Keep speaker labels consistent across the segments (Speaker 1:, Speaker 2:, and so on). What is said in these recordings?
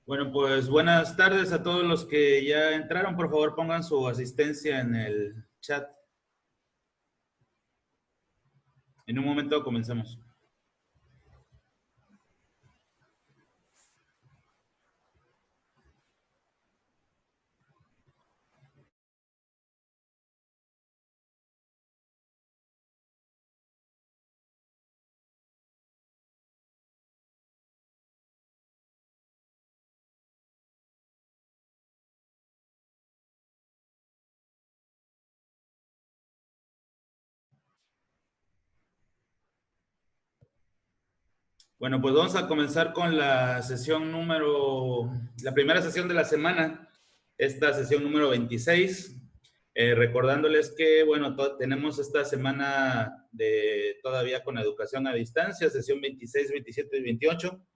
Speaker 1: Bueno, pues buenas tardes a todos los que ya entraron. Por favor, pongan su asistencia en el chat. En un momento comenzamos. Bueno, pues vamos a comenzar con la la primera sesión de la semana, esta sesión número 26. Recordándoles que, bueno, tenemos esta semana todavía con educación a distancia, sesión 26, 27 y 28.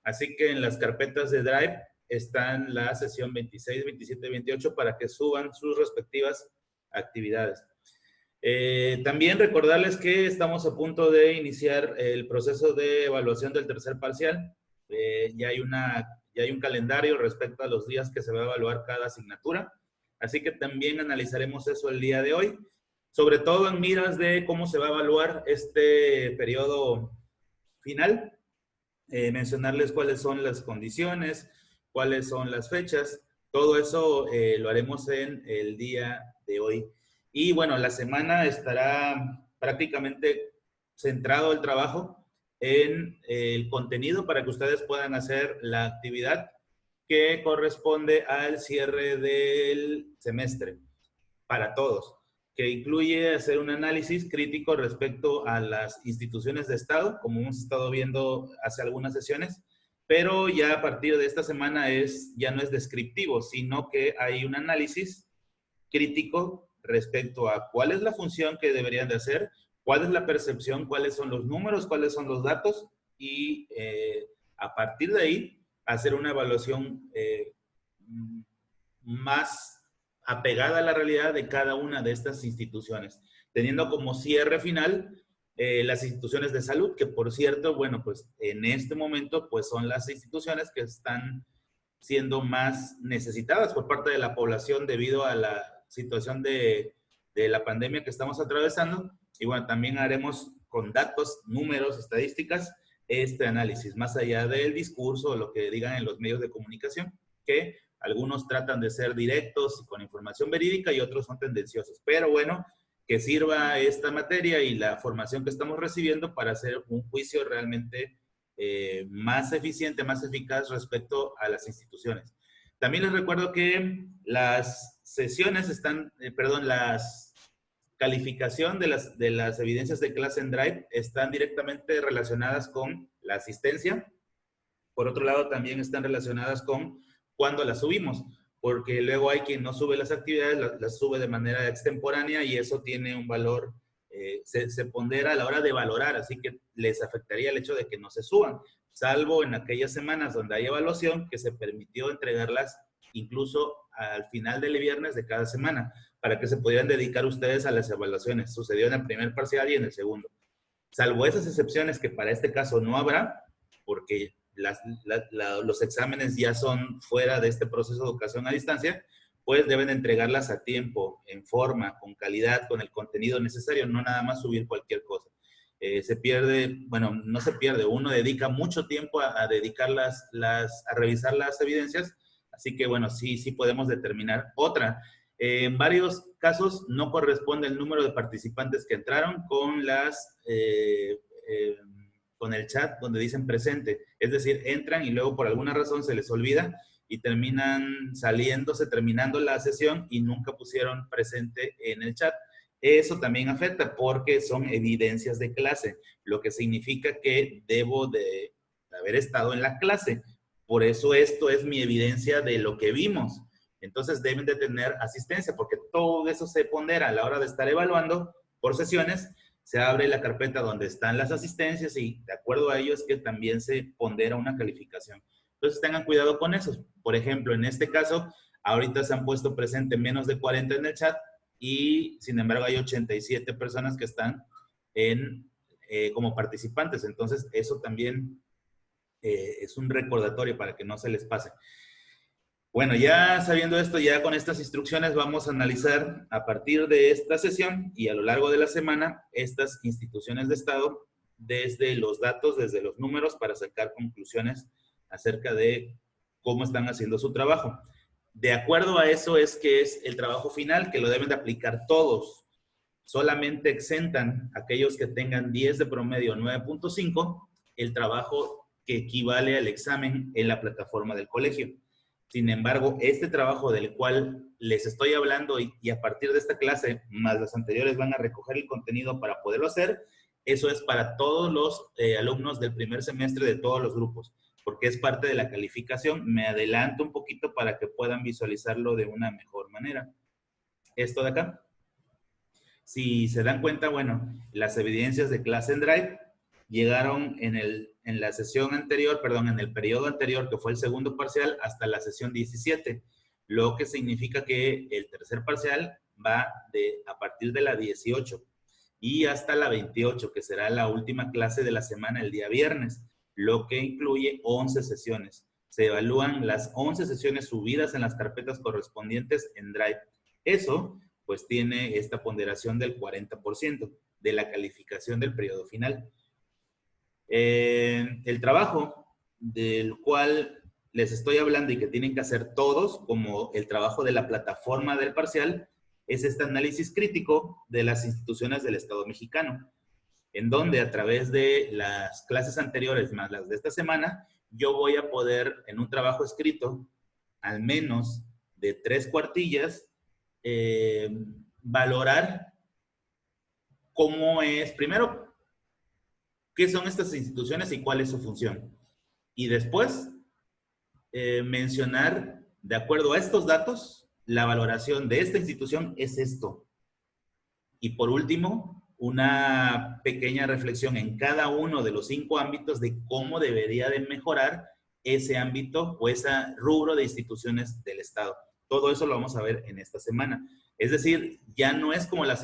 Speaker 1: Así que en las carpetas de Drive están la sesión 26, 27 y 28 para que suban sus respectivas actividades. También recordarles que estamos a punto de iniciar el proceso de evaluación del tercer parcial. Ya hay un calendario respecto a los días que se va a evaluar cada asignatura. Así que también analizaremos eso el día de hoy, sobre todo en miras de cómo se va a evaluar este periodo final. Mencionarles cuáles son las condiciones, cuáles son las fechas. Todo eso lo haremos en el día de hoy. Y bueno, la semana estará prácticamente centrado el trabajo en el contenido para que ustedes puedan hacer la actividad que corresponde al cierre del semestre para todos, que incluye hacer un análisis crítico respecto a las instituciones de Estado, como hemos estado viendo hace algunas sesiones, pero ya a partir de esta semana ya no es descriptivo, sino que hay un análisis crítico respecto a cuál es la función que deberían de hacer, cuál es la percepción, cuáles son los números, cuáles son los datos, y a partir de ahí hacer una evaluación más apegada a la realidad de cada una de estas instituciones, teniendo como cierre final las instituciones de salud, que por cierto, bueno, pues en este momento pues son las instituciones que están siendo más necesitadas por parte de la población debido a la situación de la pandemia que estamos atravesando. Y bueno, también haremos con datos, números, estadísticas, este análisis, más allá del discurso o lo que digan en los medios de comunicación, que algunos tratan de ser directos y con información verídica y otros son tendenciosos. Pero bueno, que sirva esta materia y la formación que estamos recibiendo para hacer un juicio realmente más eficiente, más eficaz respecto a las instituciones. También les recuerdo que las sesiones las calificación de las evidencias de clase en Drive están directamente relacionadas con la asistencia. Por otro lado, también están relacionadas con cuándo las subimos, porque luego hay quien no sube las actividades, las sube de manera extemporánea y eso tiene un valor, se pondera a la hora de valorar, así que les afectaría el hecho de que no se suban, salvo en aquellas semanas donde hay evaluación que se permitió entregarlas incluso al final del viernes de cada semana, para que se pudieran dedicar ustedes a las evaluaciones. Sucedió en el primer parcial y en el segundo. Salvo esas excepciones que para este caso no habrá, porque los exámenes ya son fuera de este proceso de educación a distancia, pues deben entregarlas a tiempo, en forma, con calidad, con el contenido necesario, no nada más subir cualquier cosa. Se pierde, bueno, no se pierde, uno dedica mucho tiempo a dedicar a revisar las evidencias, así que bueno, sí podemos determinar otra. En varios casos no corresponde el número de participantes que entraron con el chat donde dicen presente. Es decir, entran y luego por alguna razón se les olvida y terminan saliéndose, terminando la sesión y nunca pusieron presente en el chat. Eso también afecta porque son evidencias de clase, lo que significa que debo de haber estado en la clase. Por eso esto es mi evidencia de lo que vimos. Entonces deben de tener asistencia porque todo eso se pondera a la hora de estar evaluando por sesiones. Se abre la carpeta donde están las asistencias y de acuerdo a ello es que también se pondera una calificación. Entonces tengan cuidado con eso. Por ejemplo, en este caso, ahorita se han puesto presente menos de 40 en el chat y sin embargo hay 87 personas que están como participantes. Entonces eso también es un recordatorio para que no se les pase. Bueno, ya sabiendo esto, ya con estas instrucciones vamos a analizar a partir de esta sesión y a lo largo de la semana estas instituciones de Estado desde los datos, desde los números para sacar conclusiones acerca de cómo están haciendo su trabajo. De acuerdo a eso es que es el trabajo final que lo deben de aplicar todos. Solamente exentan aquellos que tengan 10 de promedio 9.5 el trabajo que equivale al examen en la plataforma del colegio. Sin embargo, este trabajo del cual les estoy hablando y a partir de esta clase, más las anteriores, van a recoger el contenido para poderlo hacer, eso es para todos los alumnos del primer semestre de todos los grupos, porque es parte de la calificación. Me adelanto un poquito para que puedan visualizarlo de una mejor manera. Esto de acá. Si se dan cuenta, bueno, las evidencias de clase en Drive llegaron en la sesión anterior, perdón, en el periodo anterior, que fue el segundo parcial, hasta la sesión 17, lo que significa que el tercer parcial va a partir de la 18 y hasta la 28, que será la última clase de la semana el día viernes, lo que incluye 11 sesiones. Se evalúan las 11 sesiones subidas en las carpetas correspondientes en Drive. Eso, pues, tiene esta ponderación del 40% de la calificación del periodo final. El trabajo del cual les estoy hablando y que tienen que hacer todos, como el trabajo de la plataforma del parcial, es este análisis crítico de las instituciones del Estado mexicano, en donde a través de las clases anteriores más las de esta semana, yo voy a poder en un trabajo escrito, al menos de 3 cuartillas, valorar cómo es, primero, qué son estas instituciones y cuál es su función. Y después, mencionar, de acuerdo a estos datos, la valoración de esta institución es esto. Y por último, una pequeña reflexión en cada uno de los 5 ámbitos de cómo debería de mejorar ese ámbito o ese rubro de instituciones del Estado. Todo eso lo vamos a ver en esta semana. Es decir, ya no es como la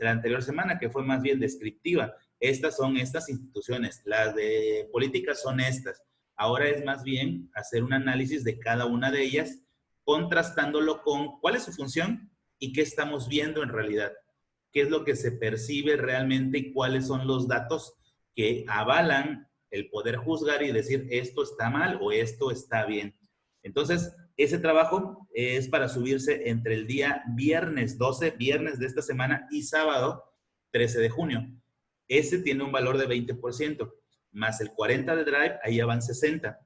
Speaker 1: anterior semana, que fue más bien descriptiva. Estas son estas instituciones, las de política son estas. Ahora es más bien hacer un análisis de cada una de ellas, contrastándolo con cuál es su función y qué estamos viendo en realidad. Qué es lo que se percibe realmente y cuáles son los datos que avalan el poder juzgar y decir esto está mal o esto está bien. Entonces, ese trabajo es para subirse entre el día viernes 12, viernes de esta semana, y sábado 13 de junio. Ese tiene un valor de 20%, más el 40 de Drive, ahí ya van 60.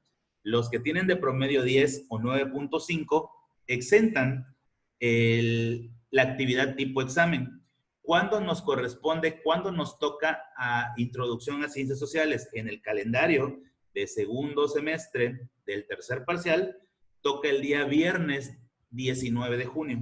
Speaker 1: Los que tienen de promedio 10 o 9.5 exentan la actividad tipo examen. ¿Cuándo nos corresponde, cuándo nos toca a introducción a ciencias sociales? En el calendario de segundo semestre del tercer parcial, toca el día viernes 19 de junio.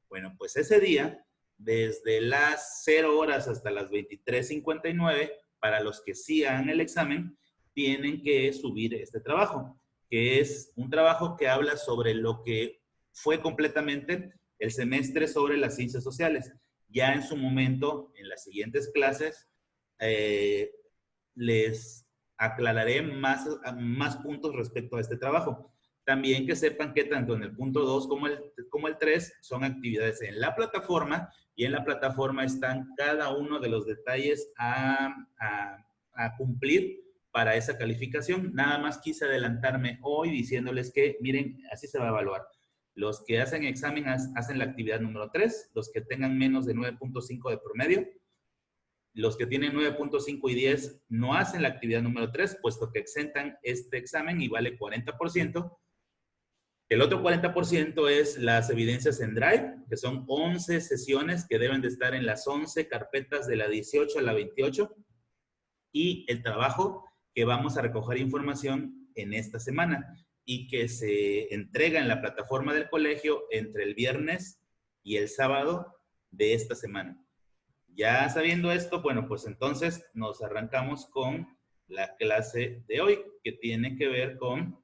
Speaker 1: Bueno, pues ese día, desde las 0 horas hasta las 23:59, para los que sí hagan el examen, tienen que subir este trabajo, que es un trabajo que habla sobre lo que fue completamente el semestre sobre las ciencias sociales. Ya en su momento, en las siguientes clases, les aclararé más puntos respecto a este trabajo. También que sepan que tanto en el punto 2 como el 3 son actividades en la plataforma, y en la plataforma están cada uno de los detalles a cumplir para esa calificación. Nada más quise adelantarme hoy diciéndoles que, miren, así se va a evaluar. Los que hacen examen hacen la actividad número 3, los que tengan menos de 9.5 de promedio. Los que tienen 9.5 y 10 no hacen la actividad número 3, puesto que exentan este examen y vale 40%. El otro 40% es las evidencias en Drive, que son 11 sesiones que deben de estar en las 11 carpetas de la 18 a la 28. Y el trabajo que vamos a recoger información en esta semana y que se entrega en la plataforma del colegio entre el viernes y el sábado de esta semana. Ya sabiendo esto, bueno, pues entonces nos arrancamos con la clase de hoy, que tiene que ver con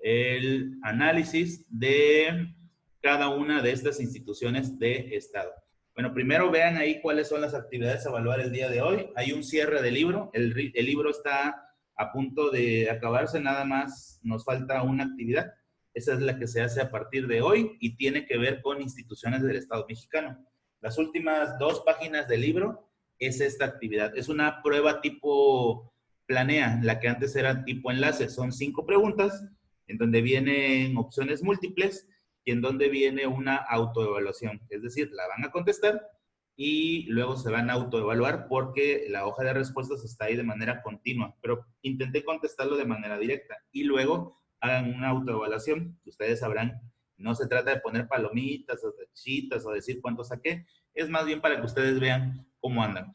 Speaker 1: el análisis de cada una de estas instituciones de Estado. Bueno, primero vean ahí cuáles son las actividades a evaluar el día de hoy. Hay un cierre del libro. El libro está a punto de acabarse, nada más nos falta una actividad. Esa es la que se hace a partir de hoy y tiene que ver con instituciones del Estado mexicano. Las últimas 2 páginas del libro es esta actividad. Es una prueba tipo planea, la que antes era tipo enlace. Son 5 preguntas en donde vienen opciones múltiples y en donde viene una autoevaluación. Es decir, la van a contestar y luego se van a autoevaluar porque la hoja de respuestas está ahí de manera continua, pero intenté contestarlo de manera directa y luego hagan una autoevaluación. Ustedes sabrán, no se trata de poner palomitas o tachitas o decir cuánto saqué, es más bien para que ustedes vean cómo andan.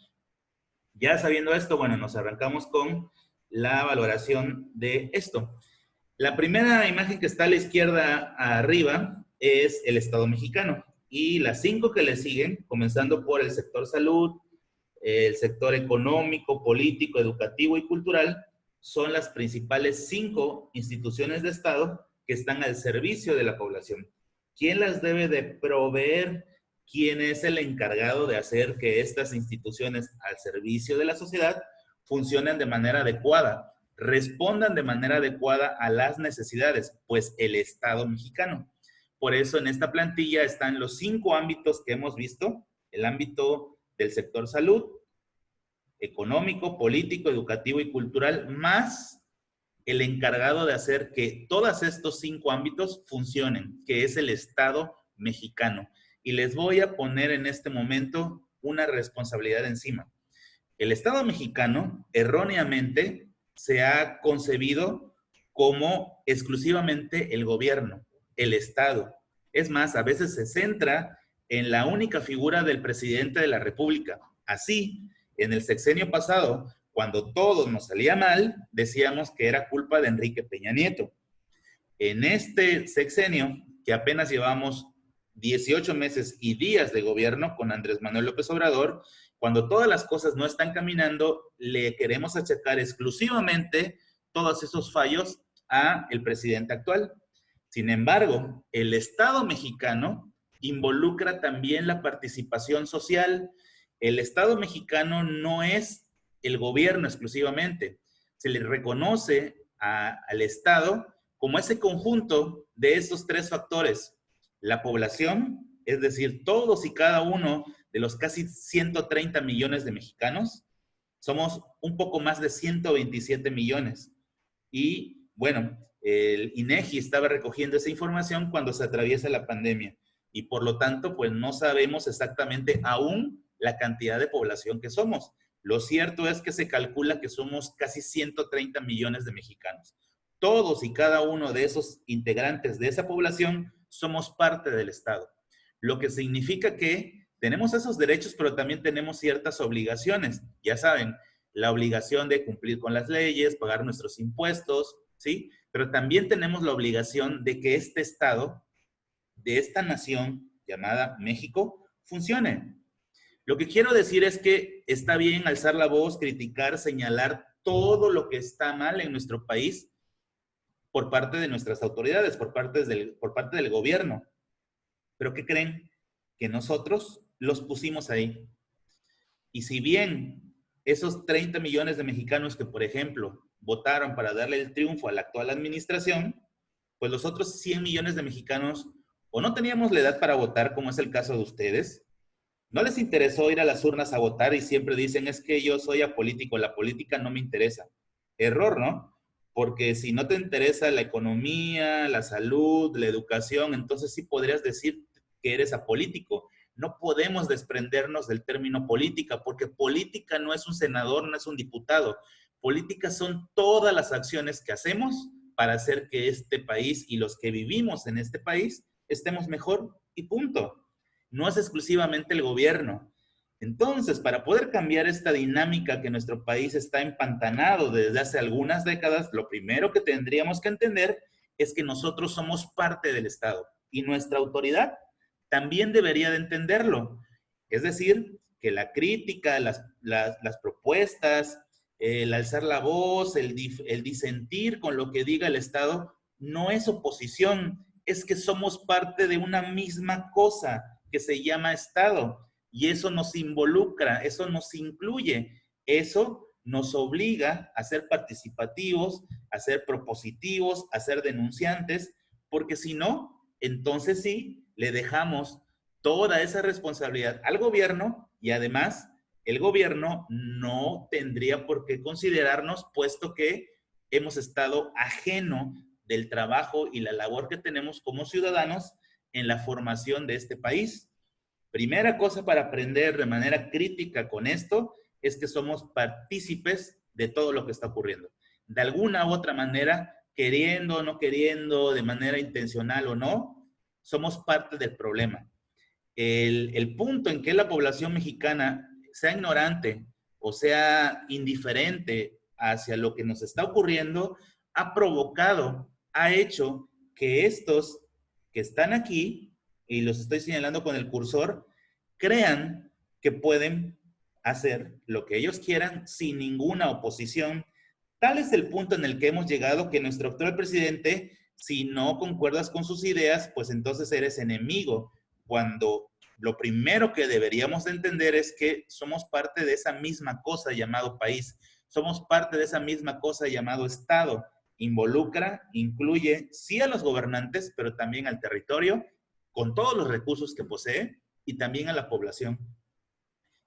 Speaker 1: Ya sabiendo esto, bueno, nos arrancamos con la valoración de esto. La primera imagen que está a la izquierda arriba es el Estado mexicano y las 5 que le siguen, comenzando por el sector salud, el sector económico, político, educativo y cultural, son las principales 5 instituciones de Estado que están al servicio de la población. ¿Quién las debe de proveer? ¿Quién es el encargado de hacer que estas instituciones al servicio de la sociedad funcionen de manera adecuada, respondan de manera adecuada a las necesidades? Pues el Estado mexicano. Por eso en esta plantilla están los 5 ámbitos que hemos visto: el ámbito del sector salud, económico, político, educativo y cultural, más el encargado de hacer que todos estos 5 ámbitos funcionen, que es el Estado mexicano. Y les voy a poner en este momento una responsabilidad encima. El Estado mexicano erróneamente se ha concebido como exclusivamente el gobierno, el Estado. Es más, a veces se centra en la única figura del presidente de la República. Así, en el sexenio pasado, cuando todo nos salía mal, decíamos que era culpa de Enrique Peña Nieto. En este sexenio, que apenas llevamos 18 meses y días de gobierno con Andrés Manuel López Obrador, cuando todas las cosas no están caminando, le queremos achacar exclusivamente todos esos fallos al presidente actual. Sin embargo, el Estado mexicano involucra también la participación social. El Estado mexicano no es el gobierno exclusivamente. Se le reconoce al Estado como ese conjunto de estos 3 factores: la población, es decir, todos y cada uno de los casi 130 millones de mexicanos, somos un poco más de 127 millones. Y bueno, el INEGI estaba recogiendo esa información cuando se atraviesa la pandemia y por lo tanto, pues no sabemos exactamente aún la cantidad de población que somos. Lo cierto es que se calcula que somos casi 130 millones de mexicanos. Todos y cada uno de esos integrantes de esa población somos parte del Estado, lo que significa que tenemos esos derechos, pero también tenemos ciertas obligaciones. Ya saben, la obligación de cumplir con las leyes, pagar nuestros impuestos, ¿sí? Pero también tenemos la obligación de que este Estado, de esta nación llamada México, funcione. Lo que quiero decir es que está bien alzar la voz, criticar, señalar todo lo que está mal en nuestro país por parte de nuestras autoridades, por parte del gobierno. Pero ¿qué creen? Que nosotros los pusimos ahí. Y si bien esos 30 millones de mexicanos que, por ejemplo, votaron para darle el triunfo a la actual administración, pues los otros 100 millones de mexicanos o no teníamos la edad para votar, como es el caso de ustedes, no les interesó ir a las urnas a votar y siempre dicen, es que yo soy apolítico, la política no me interesa. Error, ¿no? Porque si no te interesa la economía, la salud, la educación, entonces sí podrías decir que eres apolítico. No podemos desprendernos del término política, porque política no es un senador, no es un diputado. Política son todas las acciones que hacemos para hacer que este país y los que vivimos en este país estemos mejor y punto. No es exclusivamente el gobierno. Entonces, para poder cambiar esta dinámica que nuestro país está empantanado desde hace algunas décadas, lo primero que tendríamos que entender es que nosotros somos parte del Estado y nuestra autoridad también debería de entenderlo. Es decir, que la crítica, las propuestas, el alzar la voz, el disentir con lo que diga el Estado, no es oposición, es que somos parte de una misma cosa que se llama Estado. Y eso nos involucra, eso nos incluye, eso nos obliga a ser participativos, a ser propositivos, a ser denunciantes, porque si no, entonces sí, le dejamos toda esa responsabilidad al gobierno y además el gobierno no tendría por qué considerarnos, puesto que hemos estado ajeno del trabajo y la labor que tenemos como ciudadanos en la formación de este país. Primera cosa para aprender de manera crítica con esto es que somos partícipes de todo lo que está ocurriendo. De alguna u otra manera, queriendo o no queriendo, de manera intencional o no, somos parte del problema. El punto en que la población mexicana sea ignorante o sea indiferente hacia lo que nos está ocurriendo, ha provocado, ha hecho que estos que están aquí, y los estoy señalando con el cursor, crean que pueden hacer lo que ellos quieran sin ninguna oposición. Tal es el punto en el que hemos llegado que nuestro actual presidente, si no concuerdas con sus ideas, pues entonces eres enemigo, cuando lo primero que deberíamos de entender es que somos parte de esa misma cosa llamado país, somos parte de esa misma cosa llamado Estado. Involucra, incluye sí a los gobernantes, pero también al territorio, con todos los recursos que posee, y también a la población.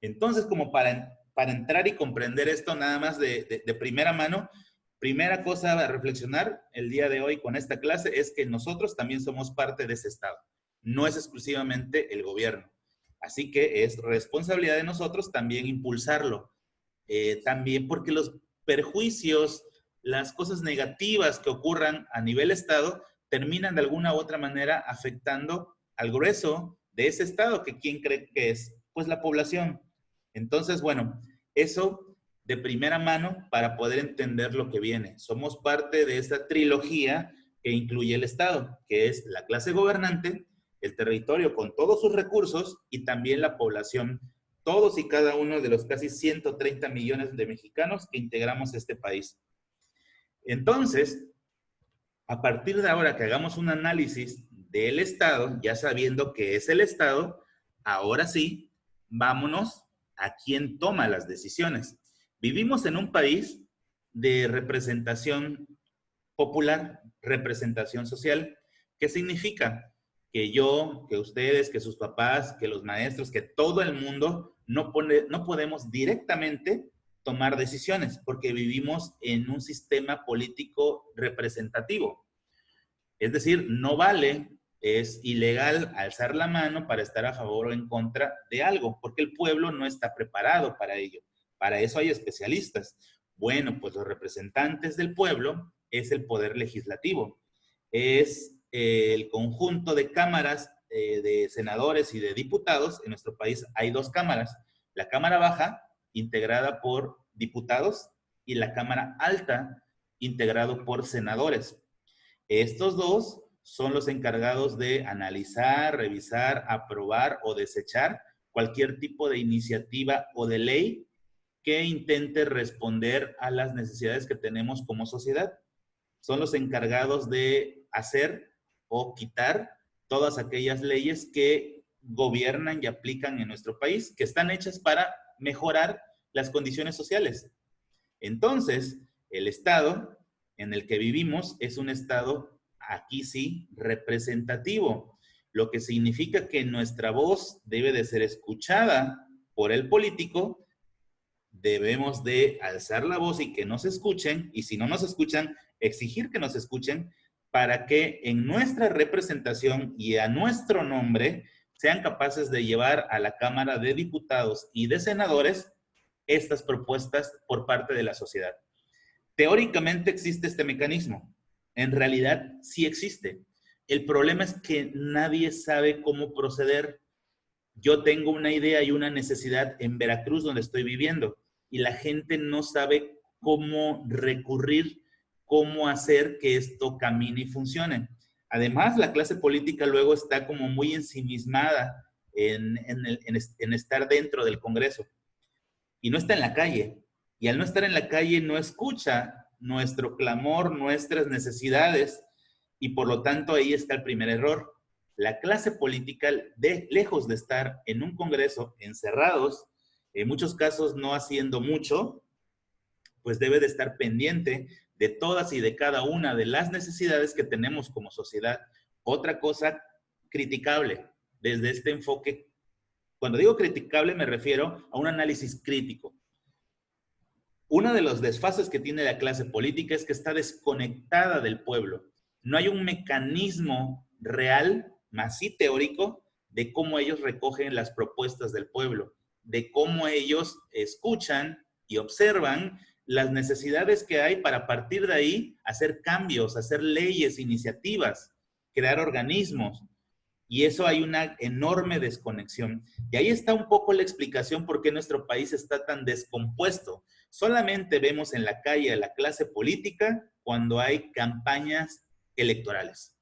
Speaker 1: Entonces, como para entrar y comprender esto nada más de primera mano, primera cosa a reflexionar el día de hoy con esta clase es que nosotros también somos parte de ese Estado. No es exclusivamente el gobierno. Así que es responsabilidad de nosotros también impulsarlo. También porque los perjuicios, las cosas negativas que ocurran a nivel Estado, terminan de alguna u otra manera afectando al grueso de ese Estado, que ¿quién cree que es? Pues la población. Entonces, bueno, eso de primera mano para poder entender lo que viene. Somos parte de esta trilogía que incluye el Estado, que es la clase gobernante, el territorio con todos sus recursos y también la población, todos y cada uno de los casi 130 millones de mexicanos que integramos este país. Entonces, a partir de ahora que hagamos un análisis del Estado, ya sabiendo qué es el Estado, ahora sí, vámonos a quién toma las decisiones. Vivimos en un país de representación popular, representación social. ¿Qué significa? Que yo, que ustedes, que sus papás, que los maestros, que todo el mundo no podemos directamente tomar decisiones porque vivimos en un sistema político representativo. Es decir, no vale, es ilegal alzar la mano para estar a favor o en contra de algo, porque el pueblo no está preparado para ello. Para eso hay especialistas. Bueno, pues los representantes del pueblo es el poder legislativo. Es el conjunto de cámaras de senadores y de diputados. En nuestro país hay dos cámaras. La Cámara Baja, integrada por diputados, y la Cámara Alta, integrado por senadores. Estos dos son los encargados de analizar, revisar, aprobar o desechar cualquier tipo de iniciativa o de ley que intente responder a las necesidades que tenemos como sociedad. Son los encargados de hacer o quitar todas aquellas leyes que gobiernan y aplican en nuestro país, que están hechas para mejorar las condiciones sociales. Entonces, el Estado en el que vivimos es un Estado, aquí sí, representativo, lo que significa que nuestra voz debe de ser escuchada por el político. Debemos de alzar la voz y que nos escuchen, y si no nos escuchan, exigir que nos escuchen para que en nuestra representación y a nuestro nombre sean capaces de llevar a la Cámara de Diputados y de Senadores estas propuestas por parte de la sociedad. Teóricamente existe este mecanismo. En realidad sí existe. El problema es que nadie sabe cómo proceder. Yo tengo una idea y una necesidad en Veracruz, donde estoy viviendo, y la gente no sabe cómo recurrir, cómo hacer que esto camine y funcione. Además, la clase política luego está como muy ensimismada en estar dentro del Congreso y no está en la calle. Y al no estar en la calle no escucha nuestro clamor, nuestras necesidades, y por lo tanto ahí está el primer error. La clase política, lejos de estar en un Congreso encerrados, en muchos casos no haciendo mucho, pues debe de estar pendiente de todas y de cada una de las necesidades que tenemos como sociedad. Otra cosa criticable desde este enfoque, cuando digo criticable me refiero a un análisis crítico. Uno de los desfases que tiene la clase política es que está desconectada del pueblo. No hay un mecanismo real, más sí teórico, de cómo ellos recogen las propuestas del pueblo, de cómo ellos escuchan y observan las necesidades que hay para, a partir de ahí, hacer cambios, hacer leyes, iniciativas, crear organismos. Y eso hay una enorme desconexión. Y ahí está un poco la explicación por qué nuestro país está tan descompuesto. Solamente vemos en la calle a la clase política cuando hay campañas electorales.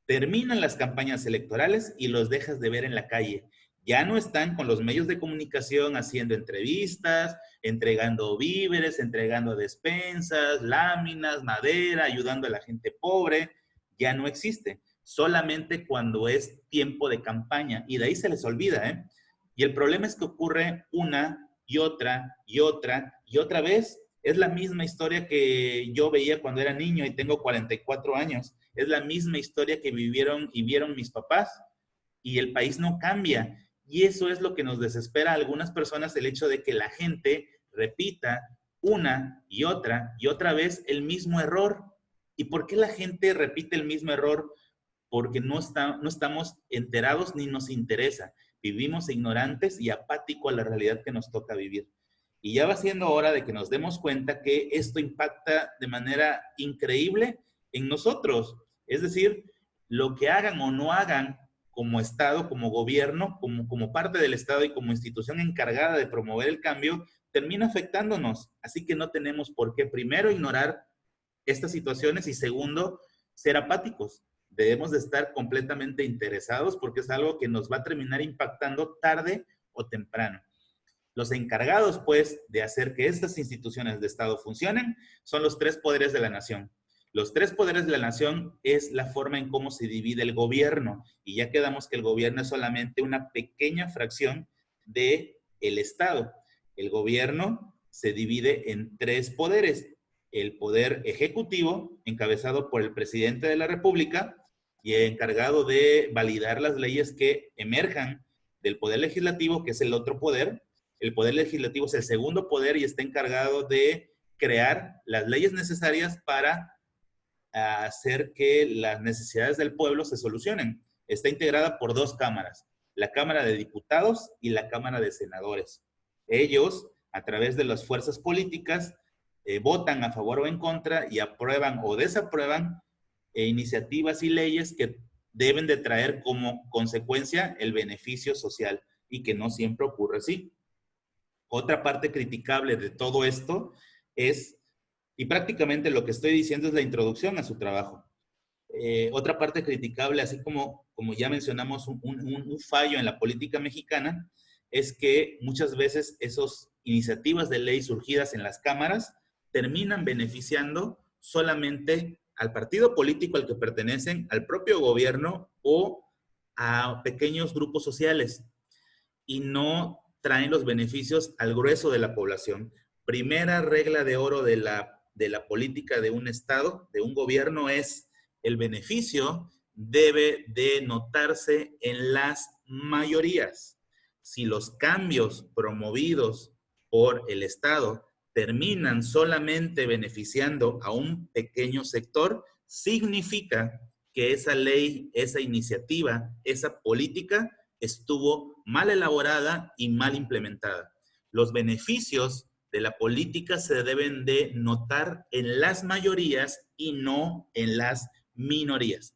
Speaker 1: Terminan las campañas electorales y los dejas de ver en la calle. Ya no están con los medios de comunicación haciendo entrevistas, entregando víveres, entregando despensas, láminas, madera, ayudando a la gente pobre. Ya no existe. Solamente cuando es tiempo de campaña. Y de ahí se les olvida, ¿eh? Y el problema es que ocurre una y otra y otra y otra vez. Es la misma historia que yo veía cuando era niño y tengo 44 años. Es la misma historia que vivieron y vieron mis papás. Y el país no cambia. Y eso es lo que nos desespera a algunas personas, el hecho de que la gente repita una y otra vez el mismo error. ¿Y por qué la gente repite el mismo error? Porque no estamos enterados ni nos interesa. Vivimos ignorantes y apáticos a la realidad que nos toca vivir. Y ya va siendo hora de que nos demos cuenta que esto impacta de manera increíble en nosotros. Es decir, lo que hagan o no hagan como Estado, como gobierno, como parte del Estado y como institución encargada de promover el cambio, termina afectándonos. Así que no tenemos por qué, primero, ignorar estas situaciones y segundo, ser apáticos. Debemos de estar completamente interesados porque es algo que nos va a terminar impactando tarde o temprano. Los encargados, pues, de hacer que estas instituciones de Estado funcionen son los tres poderes de la nación. Los tres poderes de la nación es la forma en cómo se divide el gobierno y ya quedamos que el gobierno es solamente una pequeña fracción del Estado. El gobierno se divide en tres poderes. El poder ejecutivo, encabezado por el presidente de la República y encargado de validar las leyes que emerjan del poder legislativo, que es el otro poder. El poder legislativo es el segundo poder y está encargado de crear las leyes necesarias para hacer que las necesidades del pueblo se solucionen. Está integrada por dos cámaras, la Cámara de Diputados y la Cámara de Senadores. Ellos, a través de las fuerzas políticas, votan a favor o en contra y aprueban o desaprueban iniciativas y leyes que deben de traer como consecuencia el beneficio social y que no siempre ocurre así. Otra parte criticable de todo esto es, y prácticamente lo que estoy diciendo es la introducción a su trabajo. Otra parte criticable, así como ya mencionamos, un fallo en la política mexicana, es que muchas veces esas iniciativas de ley surgidas en las cámaras terminan beneficiando solamente al partido político al que pertenecen, al propio gobierno o a pequeños grupos sociales y no traen los beneficios al grueso de la población. Primera regla de oro de la política de un Estado, de un gobierno, es el beneficio debe de notarse en las mayorías. Si los cambios promovidos por el Estado terminan solamente beneficiando a un pequeño sector, significa que esa ley, esa iniciativa, esa política estuvo mal elaborada y mal implementada. Los beneficios de la política se deben de notar en las mayorías y no en las minorías.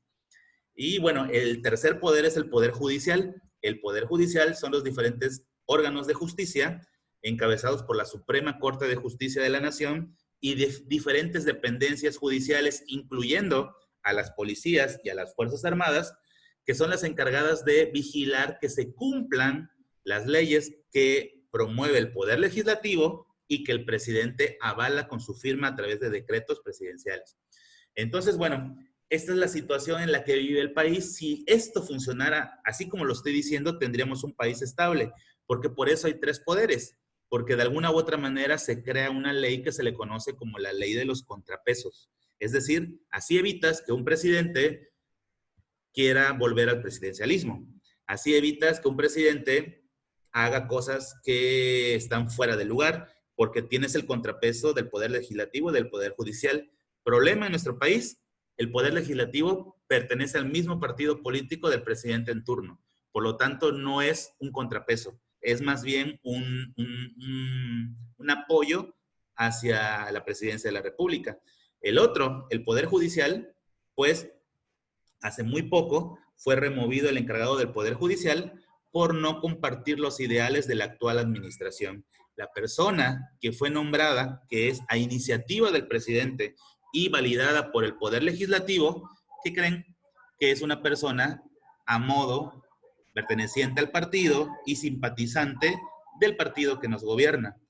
Speaker 1: Y bueno, el tercer poder es el poder judicial. El poder judicial son los diferentes órganos de justicia encabezados por la Suprema Corte de Justicia de la Nación y de diferentes dependencias judiciales, incluyendo a las policías y a las Fuerzas Armadas, que son las encargadas de vigilar que se cumplan las leyes que promueve el Poder Legislativo y que el presidente avala con su firma a través de decretos presidenciales. Entonces, bueno, esta es la situación en la que vive el país. Si esto funcionara así como lo estoy diciendo, tendríamos un país estable, porque por eso hay tres poderes. porque de alguna u otra manera se crea una ley que se le conoce como la ley de los contrapesos. Es decir, así evitas que un presidente quiera volver al presidencialismo. Así evitas que un presidente haga cosas que están fuera de lugar, porque tienes el contrapeso del poder legislativo y del poder judicial. Problema en nuestro país, el poder legislativo pertenece al mismo partido político del presidente en turno. Por lo tanto, no es un contrapeso, es más bien un apoyo hacia la presidencia de la República. El otro, el poder judicial, pues hace muy poco fue removido el encargado del Poder Judicial por no compartir los ideales de la actual administración. La persona que fue nombrada, que es a iniciativa del presidente y validada por el Poder Legislativo, ¿qué creen? Que es una persona a modo perteneciente al partido y simpatizante del partido que nos gobierna.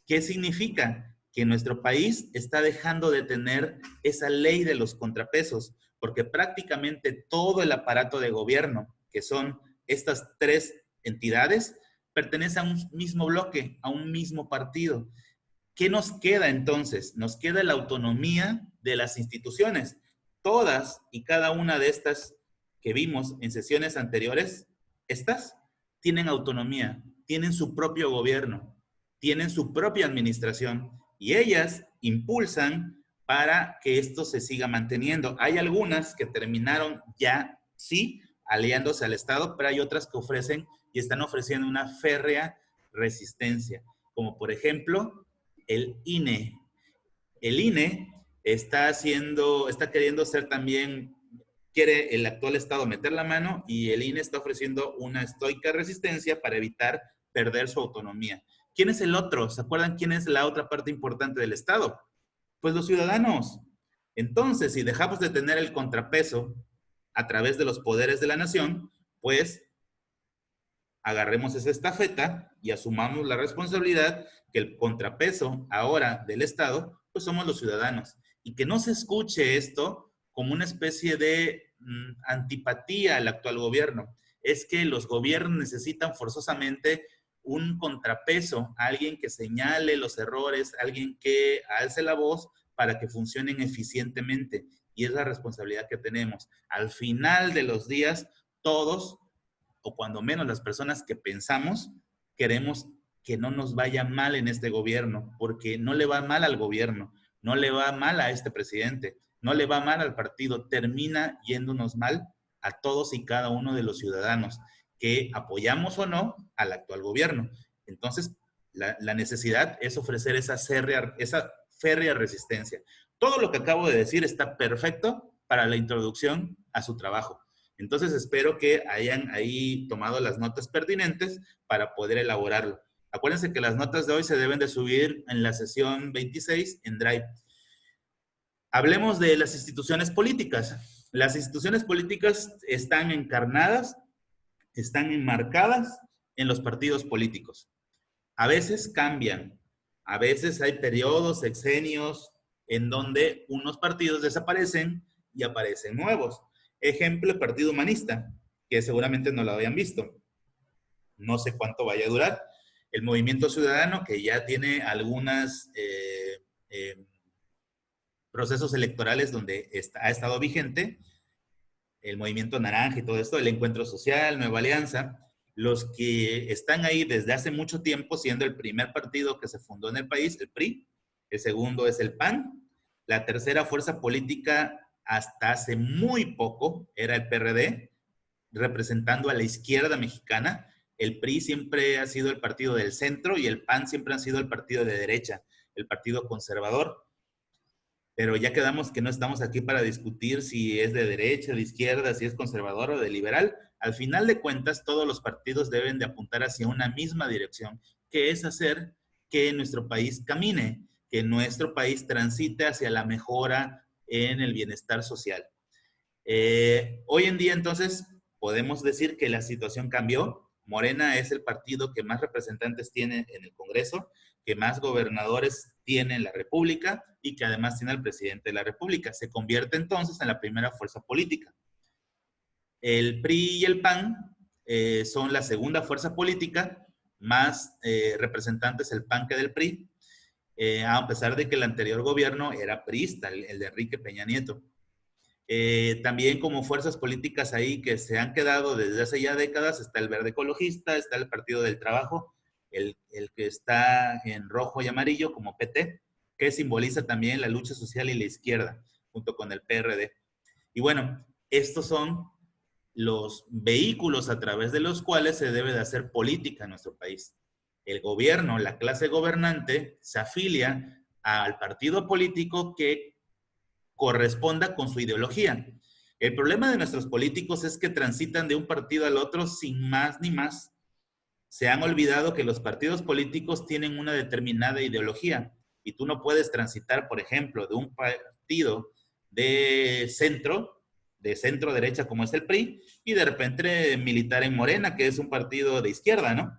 Speaker 1: ¿Qué significa? Que nuestro país está dejando de tener esa ley de los contrapesos, porque prácticamente todo el aparato de gobierno, que son estas tres entidades, pertenece a un mismo bloque, a un mismo partido. ¿Qué nos queda entonces? Nos queda la autonomía de las instituciones. Todas y cada una de estas que vimos en sesiones anteriores, estas tienen autonomía, tienen su propio gobierno, tienen su propia administración y ellas impulsan para que esto se siga manteniendo. Hay algunas que terminaron ya, sí, aliándose al Estado, pero hay otras que ofrecen y están ofreciendo una férrea resistencia, como por ejemplo el INE. El INE está queriendo ser también, quiere el actual Estado meter la mano y el INE está ofreciendo una estoica resistencia para evitar perder su autonomía. ¿Quién es el otro? ¿Se acuerdan quién es la otra parte importante del Estado? Pues los ciudadanos. Entonces, si dejamos de tener el contrapeso a través de los poderes de la nación, pues agarremos esa estafeta y asumamos la responsabilidad que el contrapeso ahora del Estado, pues somos los ciudadanos. Y que no se escuche esto como una especie de antipatía al actual gobierno. Es que los gobiernos necesitan forzosamente un contrapeso, alguien que señale los errores, alguien que alce la voz para que funcionen eficientemente. Y es la responsabilidad que tenemos. Al final de los días, todos, o cuando menos las personas que pensamos, queremos que no nos vaya mal en este gobierno, porque no le va mal al gobierno, no le va mal a este presidente, no le va mal al partido, termina yéndonos mal a todos y cada uno de los ciudadanos que apoyamos o no al actual gobierno. Entonces, la necesidad es ofrecer esa férrea resistencia. Todo lo que acabo de decir está perfecto para la introducción a su trabajo. Entonces, espero que hayan ahí tomado las notas pertinentes para poder elaborarlo. Acuérdense que las notas de hoy se deben de subir en la sesión 26 en Drive. Hablemos de las instituciones políticas. Las instituciones políticas están encarnadas, están enmarcadas en los partidos políticos. A veces cambian, a veces hay periodos, sexenios, en donde unos partidos desaparecen y aparecen nuevos. Ejemplo, el Partido Humanista, que seguramente no lo habían visto. No sé cuánto vaya a durar. El Movimiento Ciudadano, que ya tiene algunos procesos electorales donde ha estado vigente. El Movimiento Naranja y todo esto, el Encuentro Social, Nueva Alianza. Los que están ahí desde hace mucho tiempo, siendo el primer partido que se fundó en el país, el PRI. El segundo es el PAN. La tercera fuerza política hasta hace muy poco era el PRD, representando a la izquierda mexicana. El PRI siempre ha sido el partido del centro y el PAN siempre ha sido el partido de derecha, el partido conservador. Pero ya quedamos que no estamos aquí para discutir si es de derecha, de izquierda, si es conservador o de liberal. Al final de cuentas, todos los partidos deben de apuntar hacia una misma dirección, que es hacer que nuestro país camine, que nuestro país transite hacia la mejora en el bienestar social. Hoy en día, entonces, podemos decir que la situación cambió. Morena es el partido que más representantes tiene en el Congreso, que más gobernadores tiene en la República y que además tiene al presidente de la República. Se convierte entonces en la primera fuerza política. El PRI y el PAN son la segunda fuerza política más representantes el PAN que del PRI, a pesar de que el anterior gobierno era priista, el de Enrique Peña Nieto. También como fuerzas políticas ahí que se han quedado desde hace ya décadas, está el Verde Ecologista, está el Partido del Trabajo, el que está en rojo y amarillo como PT, que simboliza también la lucha social y la izquierda, junto con el PRD. Y bueno, estos son los vehículos a través de los cuales se debe de hacer política en nuestro país. El gobierno, la clase gobernante, se afilia al partido político que corresponda con su ideología. El problema de nuestros políticos es que transitan de un partido al otro sin más ni más. Se han olvidado que los partidos políticos tienen una determinada ideología y tú no puedes transitar, por ejemplo, de un partido de centro derecha como es el PRI, y de repente militar en Morena, que es un partido de izquierda, ¿no?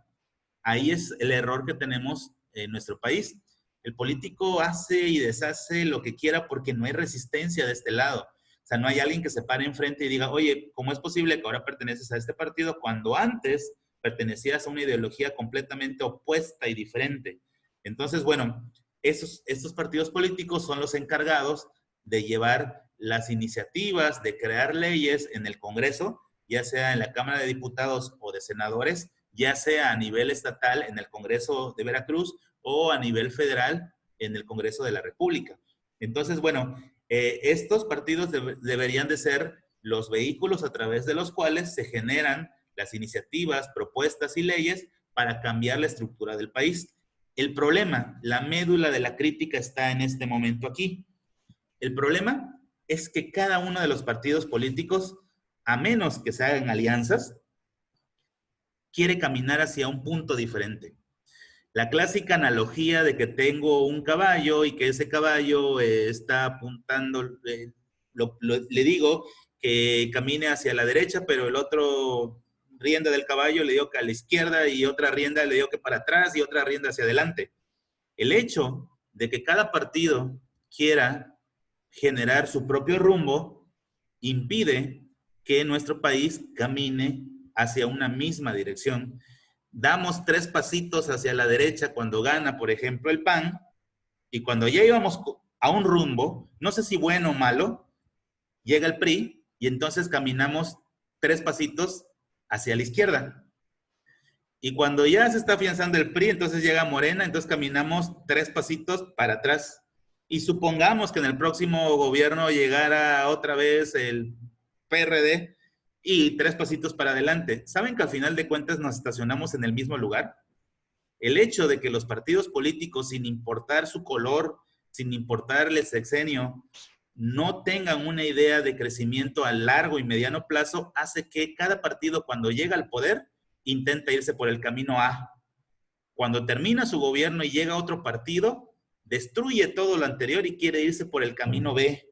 Speaker 1: Ahí es el error que tenemos en nuestro país. El político hace y deshace lo que quiera porque no hay resistencia de este lado. O sea, no hay alguien que se pare enfrente y diga, oye, ¿cómo es posible que ahora perteneces a este partido cuando antes pertenecías a una ideología completamente opuesta y diferente? Entonces, bueno, estos partidos políticos son los encargados de llevar las iniciativas, de crear leyes en el Congreso, ya sea en la Cámara de Diputados o de Senadores, ya sea a nivel estatal en el Congreso de Veracruz o a nivel federal en el Congreso de la República. Entonces, bueno, estos partidos deberían de ser los vehículos a través de los cuales se generan las iniciativas, propuestas y leyes para cambiar la estructura del país. El problema, la médula de la crítica está en este momento aquí. El problema es que cada uno de los partidos políticos, a menos que se hagan alianzas, quiere caminar hacia un punto diferente. La clásica analogía de que tengo un caballo y que ese caballo está apuntando, le digo que camine hacia la derecha, pero el otro rienda del caballo le digo que a la izquierda y otra rienda le digo que para atrás y otra rienda hacia adelante. El hecho de que cada partido quiera generar su propio rumbo impide que nuestro país camine hacia una misma dirección. Damos 3 pasitos hacia la derecha cuando gana, por ejemplo, el PAN, y cuando ya íbamos a un rumbo, no sé si bueno o malo, llega el PRI y entonces caminamos 3 pasitos hacia la izquierda. Y cuando ya se está afianzando el PRI, entonces llega Morena, entonces caminamos 3 pasitos para atrás. Y supongamos que en el próximo gobierno llegara otra vez el PRD y 3 pasitos para adelante. ¿Saben que al final de cuentas nos estacionamos en el mismo lugar? El hecho de que los partidos políticos, sin importar su color, sin importar el sexenio, no tengan una idea de crecimiento a largo y mediano plazo, hace que cada partido cuando llega al poder intenta irse por el camino A. Cuando termina su gobierno y llega otro partido, destruye todo lo anterior y quiere irse por el camino B.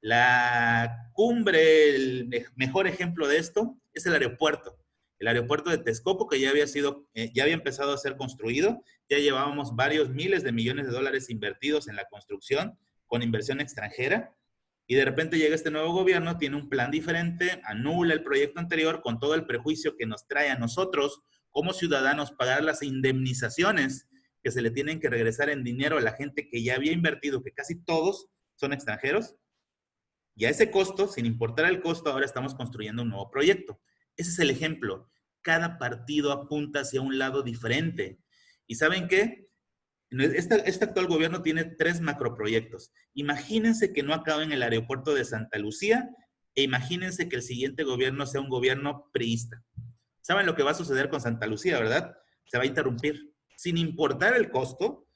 Speaker 1: La cumbre, el mejor ejemplo de esto es el aeropuerto. El aeropuerto de Texcoco, que ya había empezado a ser construido, ya llevábamos varios miles de millones de dólares invertidos en la construcción con inversión extranjera, y de repente llega este nuevo gobierno, tiene un plan diferente, anula el proyecto anterior con todo el prejuicio que nos trae a nosotros como ciudadanos pagar las indemnizaciones que se le tienen que regresar en dinero a la gente que ya había invertido, que casi todos son extranjeros. Y a ese costo, sin importar el costo, ahora estamos construyendo un nuevo proyecto. Ese es el ejemplo. Cada partido apunta hacia un lado diferente. ¿Y saben qué? Este actual gobierno tiene 3 macroproyectos. Imagínense que no acaben el aeropuerto de Santa Lucía e imagínense que el siguiente gobierno sea un gobierno priista. ¿Saben lo que va a suceder con Santa Lucía, verdad? Se va a interrumpir, sin importar el costo,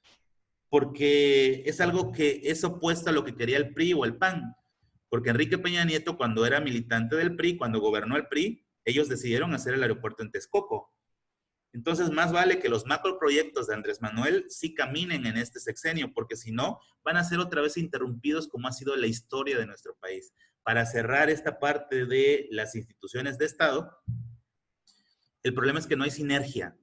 Speaker 1: porque es algo que es opuesto a lo que quería el PRI o el PAN. Porque Enrique Peña Nieto, cuando era militante del PRI, cuando gobernó el PRI, ellos decidieron hacer el aeropuerto en Texcoco. Entonces, más vale que los macroproyectos de Andrés Manuel sí caminen en este sexenio, porque si no, van a ser otra vez interrumpidos como ha sido la historia de nuestro país. Para cerrar esta parte de las instituciones de Estado, el problema es que no hay sinergia.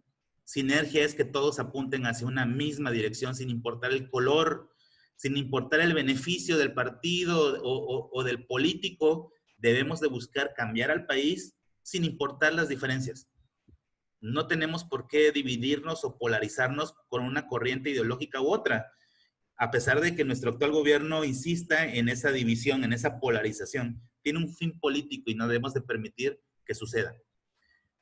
Speaker 1: Sinergia es que todos apunten hacia una misma dirección sin importar el color, sin importar el beneficio del partido o del político. Debemos de buscar cambiar al país sin importar las diferencias. No tenemos por qué dividirnos o polarizarnos con una corriente ideológica u otra, a pesar de que nuestro actual gobierno insista en esa división, en esa polarización. Tiene un fin político y no debemos de permitir que suceda.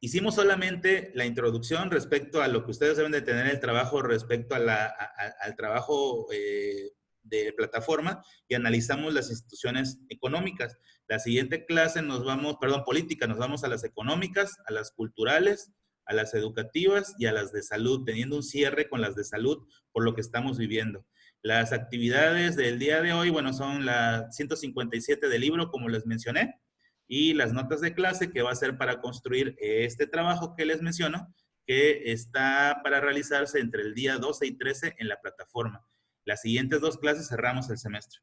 Speaker 1: Hicimos solamente la introducción respecto a lo que ustedes deben de tener el trabajo respecto al trabajo de plataforma y analizamos las instituciones económicas. La siguiente clase nos vamos, perdón, política, nos vamos a las económicas, a las culturales, a las educativas y a las de salud, teniendo un cierre con las de salud por lo que estamos viviendo. Las actividades del día de hoy, bueno, son la 157 del libro, como les mencioné, y las notas de clase que va a ser para construir este trabajo que les menciono, que está para realizarse entre el día 12 y 13 en la plataforma. Las siguientes dos clases cerramos el semestre.